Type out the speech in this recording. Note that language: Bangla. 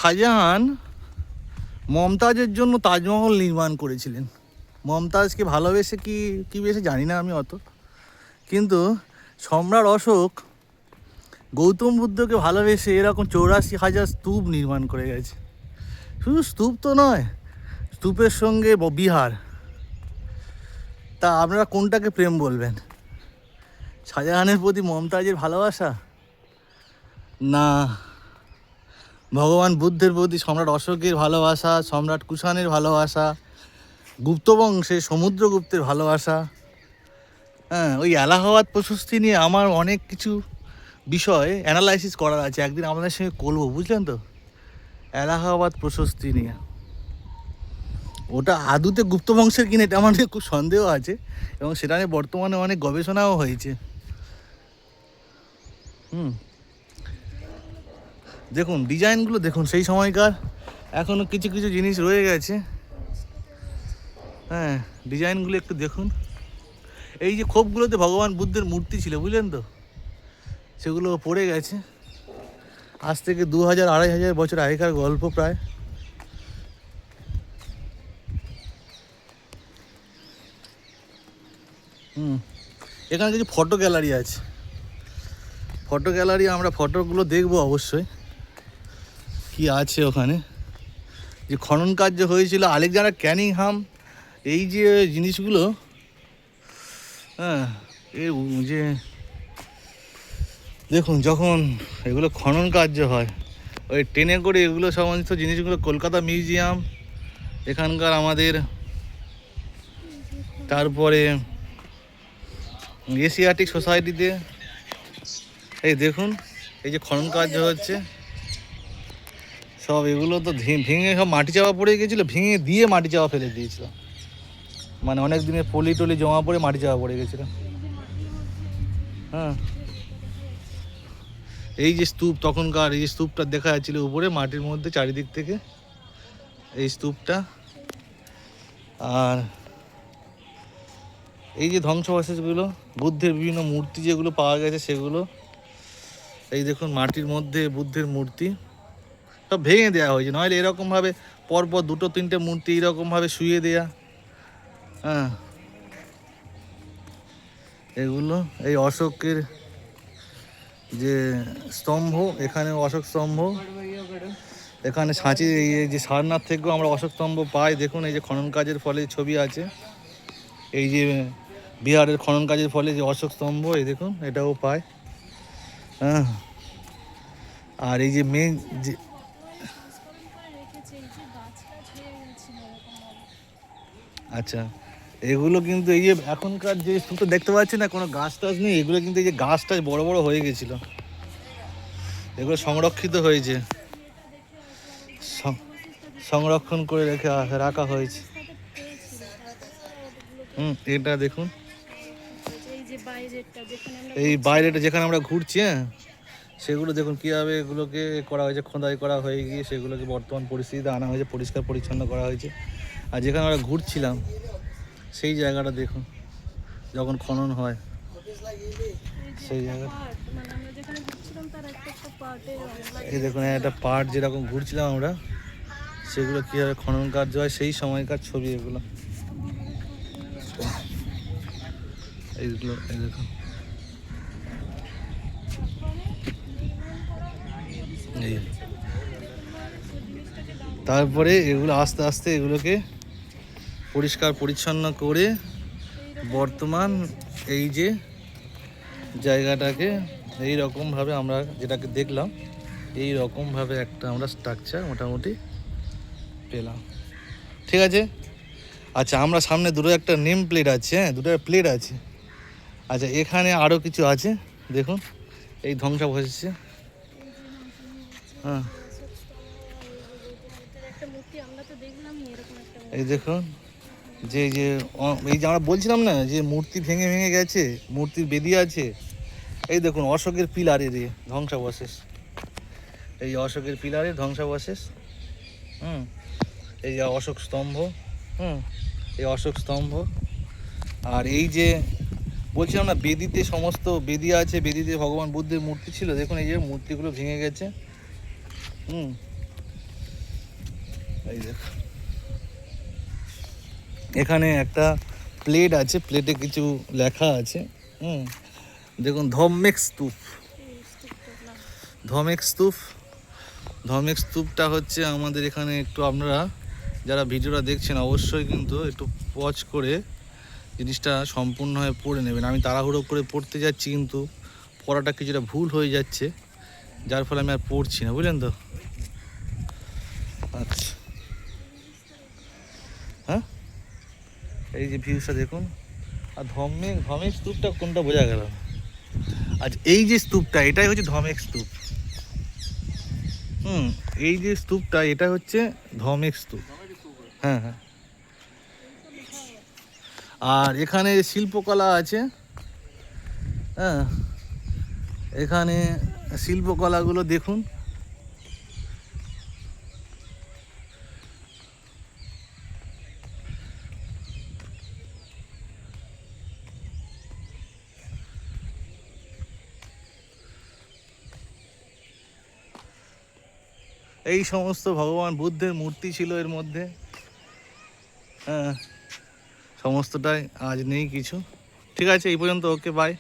শাহজাহান মমতাজের জন্য তাজমহল নির্মাণ করেছিলেন। মমতাজকে ভালোবেসে কি বেশি জানি না আমি অত, কিন্তু সম্রাট অশোক গৌতম বুদ্ধকে ভালোবেসে এরকম 84,000 স্তূপ নির্মাণ করে গেছে। শুধু স্তূপ তো নয়, স্তূপের সঙ্গে বিহার। তা আপনারা কোনটাকে প্রেম বলবেন? শাহজাহানের প্রতি মমতাজের ভালোবাসা, না ভগবান বুদ্ধের প্রতি সম্রাট অশোকের ভালোবাসা, সম্রাট কুষাণের ভালোবাসা, গুপ্ত বংশে সমুদ্রগুপ্তের ভালোবাসা? হ্যাঁ, ওই এলাহাবাদ প্রশস্তি নিয়ে আমার অনেক কিছু বিষয় অ্যানালাইসিস করার আছে, একদিন আমাদের সঙ্গে করবো, বুঝলেন তো। এলাহাবাদ প্রশস্তি নিয়ে ওটা আদুতে গুপ্ত বংশের কিনে এটা আমার খুব সন্দেহ আছে, এবং সেটা নিয়ে বর্তমানে অনেক গবেষণাও হয়েছে। দেখুন ডিজাইনগুলো, দেখুন সেই সময়কার এখনও কিছু কিছু জিনিস রয়ে গেছে। হ্যাঁ, ডিজাইনগুলো একটু দেখুন। এই যে খোপগুলোতে ভগবান বুদ্ধের মূর্তি ছিল, বুঝলেন তো, সেগুলো পড়ে গেছে। আজ থেকে 2000-2500 বছর আগেকার গল্প প্রায়। এখানে কিছু ফটো গ্যালারি আছে। ফটো গ্যালারি, আমরা ফটোগুলো দেখবো অবশ্যই কি আছে ওখানে। যে খনন কার্য হয়েছিল আলেকজান্ডার ক্যানিংহাম, এই যে জিনিসগুলো, হ্যাঁ, এই যে দেখুন যখন এগুলো খনন কার্য হয়, ওই ট্রেনে করে এগুলো সমস্ত জিনিসগুলো কলকাতা মিউজিয়াম, এখানকার আমাদের, তারপরে এশিয়াটিক সোসাইটিতে, এই দেখুন এই যে খনন কার্য হচ্ছে সব, এগুলো তো ভেঙে সব মাটি চাপা পড়ে গেছিলো, ভেঙে দিয়ে মাটি চাপা ফেলে দিয়েছিল, মানে অনেক দিনের পলি টলি জমা পড়ে মাটি চাপা পড়ে গেছিলো। হ্যাঁ, এই যে স্তূপ, তখনকার এই স্তূপটা দেখা যাচ্ছিল উপরে মাটির মধ্যে চারিদিক থেকে, এই স্তূপটা। আর এই যে ধ্বংসাবশেষগুলো, বুদ্ধের বিভিন্ন মূর্তি যেগুলো পাওয়া গেছে সেগুলো, এই দেখুন মাটির মধ্যে বুদ্ধের মূর্তি সব ভেঙে দেওয়া হয়েছে, নইলে এরকমভাবে পরপর 2-3টে মূর্তি এরকমভাবে শুয়ে দেয়া। হ্যাঁ, এগুলো এই অশোকের যে স্তম্ভ, এখানে অশোক স্তম্ভ, এখানে সাঁচি, এই যে সারনাথ থেকেও আমরা অশোক স্তম্ভ পাই। দেখুন এই যে খনন কাজের ফলে ছবি আছে, এই যে বিহারের খনন কাজের ফলে যে অশোক স্তম্ভ, এই দেখুন এটাও পায়। হ্যাঁ, আর এই যে মেন যে, আচ্ছা, এগুলো কিন্তু এই যে এখনকার যে স্তূপটা দেখতে পাচ্ছি না, কোনো গাছ টাছ নেই, এগুলো কিন্তু এই যে গাছ টাছ বড় বড় হয়ে গেছিল, এগুলো সংরক্ষিত হয়েছে, সংরক্ষণ করে রাখা হয়েছে। এটা দেখুন, এই বাইরেটা যেখানে আমরা ঘুরছি, হ্যাঁ, সেগুলো দেখুন কীভাবে এগুলোকে করা হয়েছে, খোদাই করা হয়ে গিয়ে সেগুলোকে বর্তমান পরিস্থিতিতে আনা হয়েছে, পরিষ্কার পরিচ্ছন্ন করা হয়েছে। আর যেখানে আমরা ঘুরছিলাম সেই জায়গাটা দেখুন, যখন খনন হয় সেই জায়গা, এই দেখুন একটা পার্ট যেরকম ঘুরছিলাম আমরা, সেগুলো কীভাবে খনন কার্য হয় সেই সময়কার ছবি এগুলো। এইগুলো এই দেখুন, এই তারপরে এগুলো আস্তে আস্তে এগুলোকে পরিষ্কার পরিচ্ছন্ন করে বর্তমান এই যে জায়গাটাকে এই রকমভাবে আমরা যেটাকে দেখলাম, এই রকমভাবে একটা আমরা স্ট্রাকচার মোটামুটি পেলাম। ঠিক আছে, আচ্ছা, আমরা সামনে দুটো একটা নেম প্লেট আছে, হ্যাঁ, দুটো প্লেট আছে। আচ্ছা, এখানে আরও কিছু আছে দেখুন, এই ধ্বংসাবশেষে। হ্যাঁ, এই দেখুন যে এই যে আমরা বলছিলাম না যে মূর্তি ভেঙে ভেঙে গেছে, মূর্তির বেদি আছে, এই দেখুন অশোকের পিলারের ধ্বংসাবশেষ, এই অশোকের পিলারের ধ্বংসাবশেষ। এই যে অশোক স্তম্ভ, এই অশোক স্তম্ভ। আর এই যে বলছিলাম না বেদিতে সমস্ত বেদি আছে, বেদিতে ভগবান বুদ্ধের মূর্তি ছিল, দেখুন এই যে মূর্তিগুলো ভেঙে গেছে। এই দেখো, এখানে একটা প্লেট আছে, প্লেটে কিছু লেখা আছে। দেখুন, ধম্মেক স্তূপ। ধমেক স্তূপ, ধমেক স্তূপটা হচ্ছে আমাদের এখানে। একটু আপনারা যারা ভিডিওটা দেখছেন অবশ্যই কিন্তু একটু পজ করে জিনিসটা সম্পূর্ণভাবে পড়ে নেবেন। আমি তাড়াহুড়ো করে পড়তে যাচ্ছি, কিন্তু পড়াটা কিছুটা ভুল হয়ে যাচ্ছে, যার ফলে আমি আর পড়ছি না, বুঝলেন তো। আচ্ছা, হ্যাঁ, এই যে ভিউসটা দেখুন। আর ধমেক স্তূপটা কোনটা বোঝা গেল। আচ্ছা, এই যে স্তূপটা, এটাই হচ্ছে ধমেক স্তূপ। এই যে স্তূপটা, এটা হচ্ছে ধমেক স্তূপ। হ্যাঁ হ্যাঁ। আর এখানে শিল্পকলা আছে। হ্যাঁ, এখানে শিল্পকলাগুলো দেখুন। এই সমস্ত ভগবান বুদ্ধের মূর্তি ছিল এর মধ্যে। হ্যাঁ, সমস্তটাই আজ নেই কিছু। ঠিক আছে, এই পর্যন্ত। ওকে, বাই।